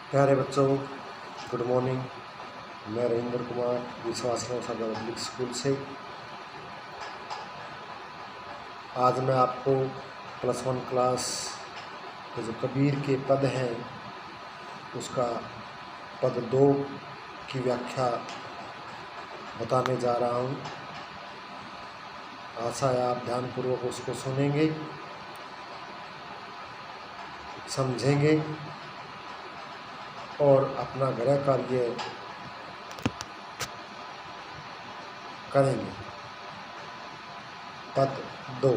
प्यारे बच्चों, good morning. मैं रविंद्र कुमार विश्वासराव सागर पब्लिक स्कूल से। आज मैं आपको +1 क्लास के जो कबीर के पद हैं उसका पद 2 की व्याख्या बताने जा रहा हूँ। आशा है आप ध्यानपूर्वक उसको सुनेंगे, समझेंगे और अपना गृह कार्य करेंगे। पद 2।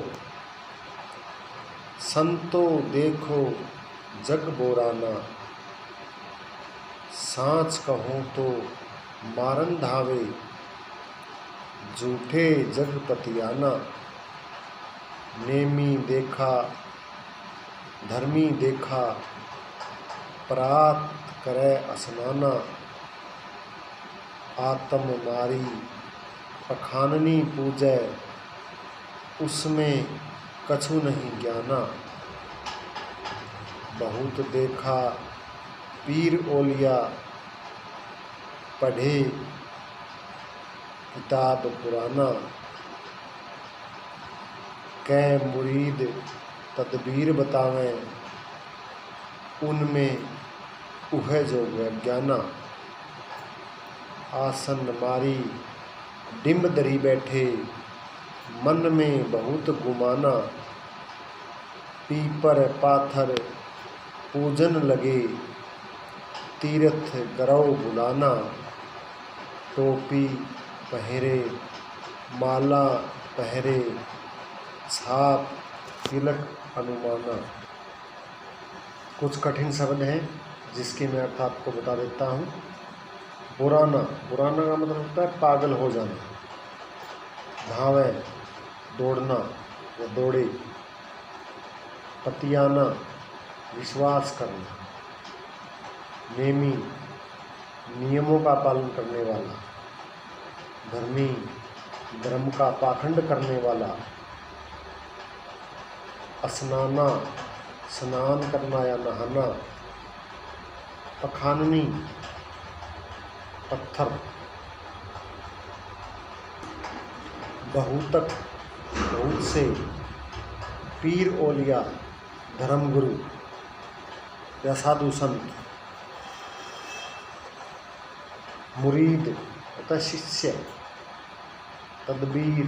संतो देखो जग बोराना, सांच कहूँ तो मारन धावे, झूठे जग पतियाना, नेमी देखा धर्मी देखा, परात करे असनाना, आत्म मारी पखाननी पूजै, उसमें कछु नहीं ज्ञाना, बहुत देखा पीर ओलिया, पढ़े किताब पुराना, कै मुरीद तदबीर बतावें, उनमें उहे जो ज्ञाना, आसन मारी डिम्ब दरी बैठे, मन में बहुत गुमाना, पीपर पाथर पूजन लगे, तीर्थ गरौ बुलाना, टोपी पहरे माला पहरे, छाप तिलक अनुमाना। कुछ कठिन शब्द हैं जिसके मैं अर्थ आपको बता देता हूँ। बुराना, बुराना का मतलब होता है पागल हो जाना। धावे दौड़ना या दौड़े। पतियाना विश्वास करना। नेमी नियमों का पालन करने वाला। धर्मी धर्म का पाखंड करने वाला। स्नाना स्नान करना या नहाना। पखाननी पत्थर। बहुतक बहुत से। पीर ओलिया धर्मगुरु या साधु संत। मुरीद अतः शिष्य। तदबीर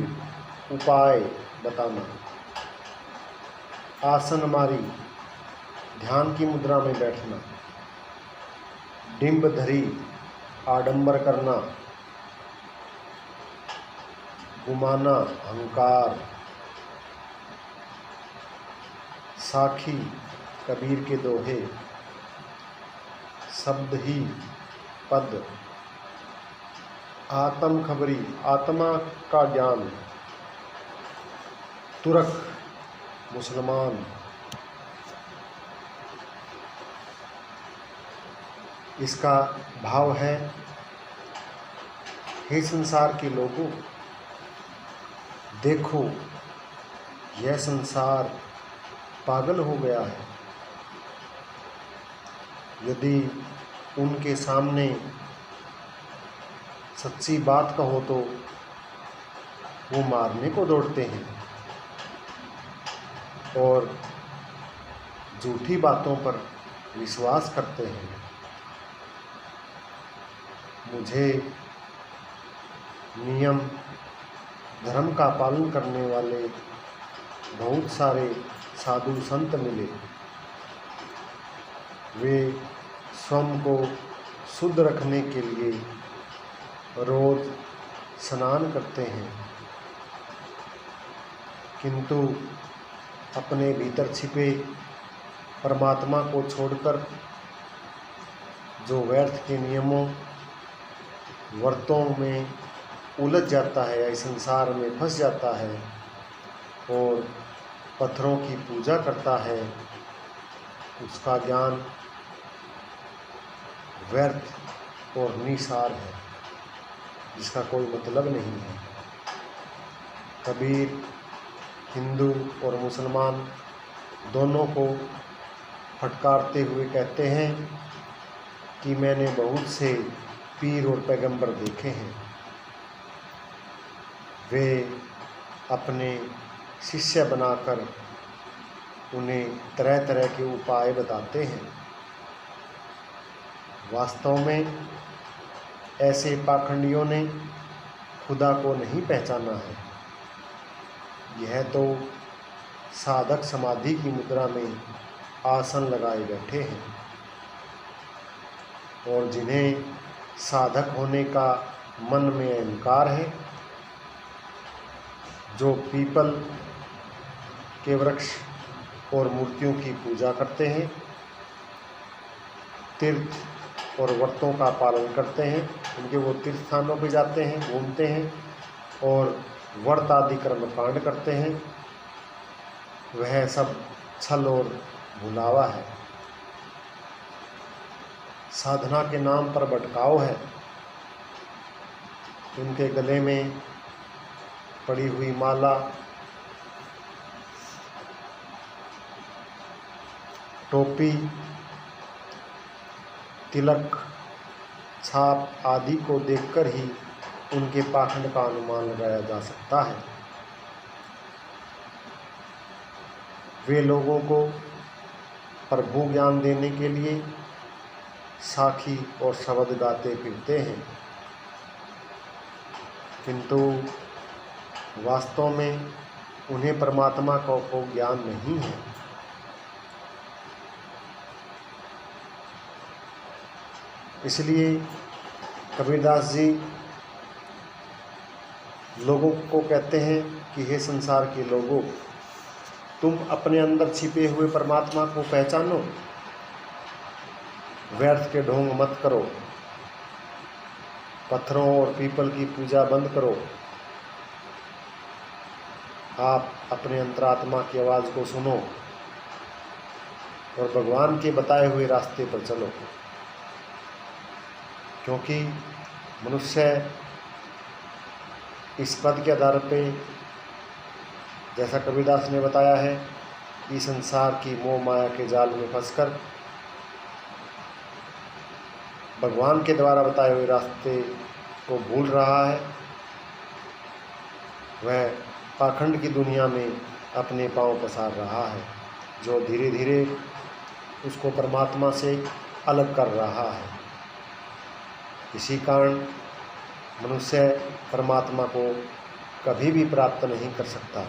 उपाय बताना। आसन मारी ध्यान की मुद्रा में बैठना। डिम्ब धरी आडंबर करना। गुमाना अहंकार। साखी कबीर के दोहे। शब्द ही पद। आत्म खबरी आत्मा का ज्ञान। तुरक मुसलमान। इसका भाव है, हे संसार के लोगों, देखो यह संसार पागल हो गया है। यदि उनके सामने सच्ची बात कहो तो वो मारने को दौड़ते हैं और झूठी बातों पर विश्वास करते हैं। मुझे नियम धर्म का पालन करने वाले बहुत सारे साधु संत मिले। वे स्वयं को शुद्ध रखने के लिए रोज स्नान करते हैं, किंतु अपने भीतर छिपे परमात्मा को छोड़कर जो व्यर्थ के नियमों व्रतों में उलझ जाता है या इस संसार में फंस जाता है और पत्थरों की पूजा करता है, उसका ज्ञान व्यर्थ और निसार है, जिसका कोई मतलब नहीं है। कबीर हिंदू और मुसलमान दोनों को फटकारते हुए कहते हैं कि मैंने बहुत से पीर और पैगंबर देखे हैं, वे अपने शिष्य बनाकर उन्हें तरह तरह के उपाय बताते हैं। वास्तव में ऐसे पाखंडियों ने खुदा को नहीं पहचाना है। यह तो साधक समाधि की मुद्रा में आसन लगाए बैठे हैं, और जिन्हें साधक होने का मन में अहंकार है, जो पीपल के वृक्ष और मूर्तियों की पूजा करते हैं, तीर्थ और व्रतों का पालन करते हैं, उनके वो तीर्थ स्थानों पर जाते हैं, घूमते हैं और व्रत आदि कर्मकांड करते हैं, वह सब छल और भुलावा है। साधना के नाम पर भटकाव है। उनके गले में पड़ी हुई माला, टोपी, तिलक, छाप आदि को देखकर ही उनके पाखंड का अनुमान लगाया जा सकता है। वे लोगों को प्रभु ज्ञान देने के लिए साखी और शब्द गाते फिरते हैं, किंतु वास्तव में उन्हें परमात्मा का को ज्ञान नहीं है। इसलिए कबीरदास जी लोगों को कहते हैं कि हे संसार के लोगों, तुम अपने अंदर छिपे हुए परमात्मा को पहचानो, व्यर्थ के ढोंग मत करो, पत्थरों और पीपल की पूजा बंद करो, आप अपने अंतरात्मा की आवाज़ को सुनो और भगवान के बताए हुए रास्ते पर चलो। क्योंकि मनुष्य इस पद के आधार पे, जैसा कबीरदास ने बताया है, कि संसार की मोह माया के जाल में फंसकर भगवान के द्वारा बताए हुए रास्ते को भूल रहा है। वह पाखंड की दुनिया में अपने पांव पसार रहा है, जो धीरे धीरे उसको परमात्मा से अलग कर रहा है। इसी कारण मनुष्य परमात्मा को कभी भी प्राप्त नहीं कर सकता।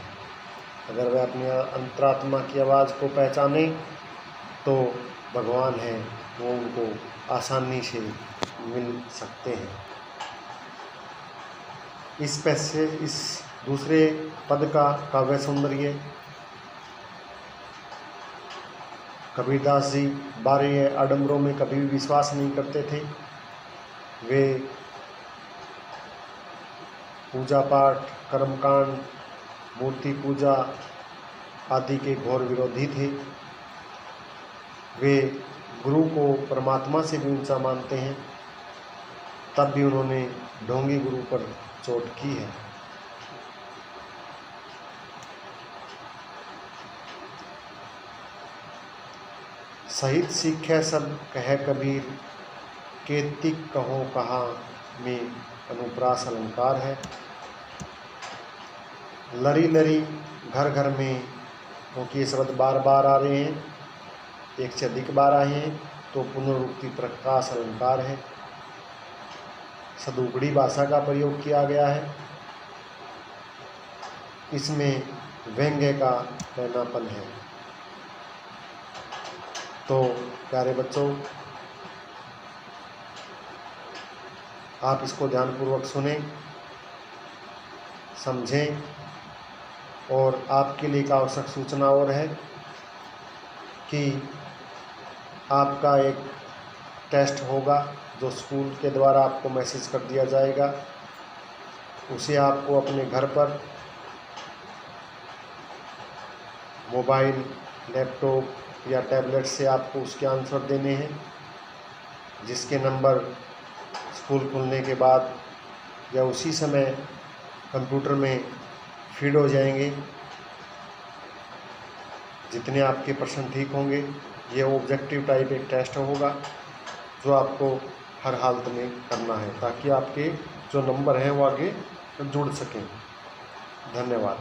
अगर वह अपनी अंतरात्मा की आवाज़ को पहचाने तो भगवान है, वो उनको आसानी से मिल सकते हैं। इस दूसरे पद का काव्य सौंदर्य कबीरदास जी बाहरी आडंबरों में कभी भी विश्वास नहीं करते थे। वे पूजा पाठ, कर्मकांड, मूर्ति पूजा आदि के घोर विरोधी थे। वे गुरु को परमात्मा से भी ऊंचा मानते हैं, तब भी उन्होंने ढोंगी गुरु पर चोट की है। सहित सीखे सब कह कबीर, केतिक कहो कहाँ में अनुप्रास अलंकार है। लरी लरी घर घर में, क्योंकि ये शब्द बार बार आ रहे हैं, एक से अधिक बार आए हैं, तो पुनरुक्ति प्रकाश अलंकार है। सदुगड़ी भाषा का प्रयोग किया गया है। इसमें व्यंग्य का कहनापन है। तो प्यारे बच्चों, आप इसको ध्यानपूर्वक सुनें, समझें। और आपके लिए एक आवश्यक सूचना और है कि आपका एक टेस्ट होगा जो स्कूल के द्वारा आपको मैसेज कर दिया जाएगा। उसे आपको अपने घर पर मोबाइल, लैपटॉप या टैबलेट से आपको उसके आंसर देने हैं, जिसके नंबर स्कूल खुलने के बाद या उसी समय कंप्यूटर में फीड हो जाएंगे। जितने आपके प्रश्न ठीक होंगे, ये ऑब्जेक्टिव टाइप एक टेस्ट होगा। जो आपको हर हालत में करना है, ताकि आपके जो नंबर हैं वो आगे जुड़ सकें। धन्यवाद।